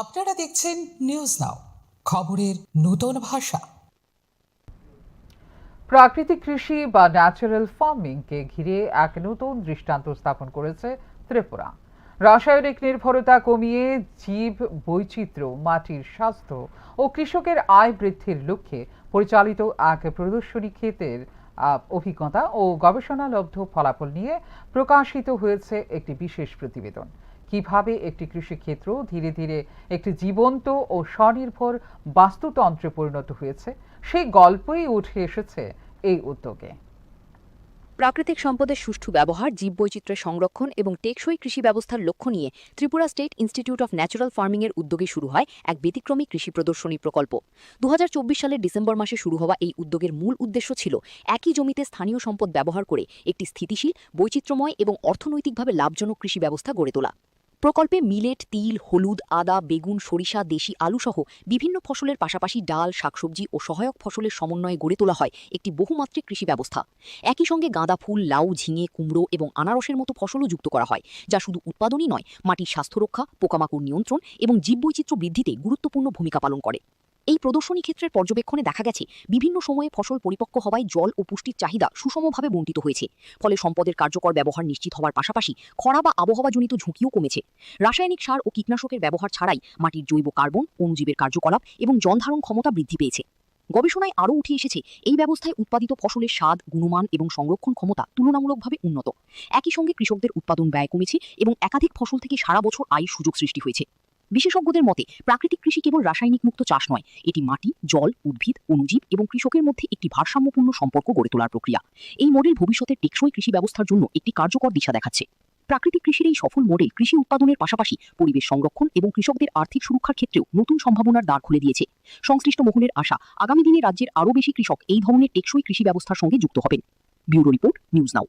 আপনারা দেখছেন news now, খবরের নতুন ভাষা। প্রাকৃতিক কৃষি বা ন্যাচারাল ফার্মিংকে ঘিরে এক নতুন দৃষ্টান্ত স্থাপন করেছে ত্রিপুরা। রাসায়নিক নির্ভরতা কমিয়ে জীব বৈচিত্র্য, মাটির স্বাস্থ্য ও কৃষকের আয় বৃদ্ধির লক্ষ্যে পরিচালিত এক প্রদর্শনী ক্ষেতের অভিজ্ঞতা ও গবেষণালব্ধ ফলাফল নিয়ে প্রকাশিত হয়েছে একটি বিশেষ প্রতিবেদন। কিভাবে একটি কৃষিক্ষেত্র ধীরে ধীরে একটি জীবন্ত ও স্বনির্ভর বাস্তুতন্ত্রে পরিণত হয়েছে, সেই গল্পই উঠে এসেছে এই উদ্যোগে। প্রাকৃতিক সম্পদের সুষ্ঠু ব্যবহার, জীববৈচিত্র্যের সংরক্ষণ এবং টেকসই কৃষি ব্যবস্থার লক্ষ্য নিয়ে Tripura state institute of natural ফার্মিংয়ের উদ্যোগে শুরু হয় এক ব্যতিক্রমী কৃষি প্রদর্শনী প্রকল্প। ২০২৪ সালের ডিসেম্বর মাসে শুরু হওয়া এই উদ্যোগের মূল উদ্দেশ্য ছিল একই জমিতে স্থানীয় সম্পদ ব্যবহার করে একটি স্থিতিশীল, বৈচিত্র্যময় এবং অর্থনৈতিকভাবে লাভজনক কৃষি ব্যবস্থা গড়ে তোলা। প্রকল্পে মিলেট, তিল, হলুদ, আদা, বেগুন, সরিষা, দেশি আলু সহ বিভিন্ন ফসলের পাশাপাশি ডাল, শাকসবজি ও সহায়ক ফসলের সমন্বয়ে গড়ে তোলা হয় একটি বহুমাত্রিক কৃষি ব্যবস্থা। একই সঙ্গে গাঁদা ফুল, লাউ, ঝিঙে, কুমড়ো এবং আনারসের মতো ফসলও যুক্ত করা হয়, যা শুধু উৎপাদনই নয়, মাটির স্বাস্থ্য রক্ষা, পোকামাকড় নিয়ন্ত্রণ এবং জীববৈচিত্র্য বৃদ্ধিতে গুরুত্বপূর্ণ ভূমিকা পালন করে। এই প্রদর্শনী ক্ষেত্রের পর্যবেক্ষণে দেখা গেছে বিভিন্ন সময়ে ফসল পরিপক্ক হওয়ায় জল ও পুষ্টির চাহিদা সুষমভাবে বণ্টিত হয়েছে, ফলে সম্পদের কার্যকর ব্যবহার নিশ্চিত হওয়ার পাশাপাশি খরা বা আবহাওয়াজনিত ঝুঁকিও কমেছে। রাসায়নিক সার ও কীটনাশকের ব্যবহার ছাড়াই মাটির জৈব কার্বন, অণুজীবের কার্যকলাপ এবং জলধারণ ক্ষমতা বৃদ্ধি পেয়েছে। গবেষণায় আরও উঠে এসেছে এই ব্যবস্থায় উৎপাদিত ফসলের স্বাদ, গুণমান এবং সংরক্ষণ ক্ষমতা তুলনামূলকভাবে উন্নত। একই সঙ্গে কৃষকদের উৎপাদন ব্যয় কমেছে এবং একাধিক ফসল থেকে সারা বছর আয়ের সুযোগ সৃষ্টি হয়েছে। বিশেষজ্ঞদের মতে প্রাকৃতিক কৃষি কেবল রাসায়নিক মুক্ত চাষ নয়, এটি মাটি, জল, উদ্ভিদ, অণুজীব এবং কৃষকের মধ্যে একটি ভারসাম্যপূর্ণ সম্পর্ক গড়ে তোলার প্রক্রিয়া। এই মডেল ভবিষ্যতের টেকসই কৃষি ব্যবস্থার জন্য একটি কার্যকর দিশা দেখাচ্ছে। প্রাকৃতিক কৃষির এই সফল মডেল কৃষি উৎপাদনের পাশাপাশি পরিবেশ সংরক্ষণ এবং কৃষকদের আর্থিক সুরক্ষার ক্ষেত্রেও নতুন সম্ভাবনার দ্বার খুলে দিয়েছে। সংশ্লিষ্ট মহলের আশা, আগামী দিনে রাজ্যের আরও বেশি কৃষক এই ধরনের টেকসই কৃষি ব্যবস্থার সঙ্গে যুক্ত হবেন। Bureau report, news now.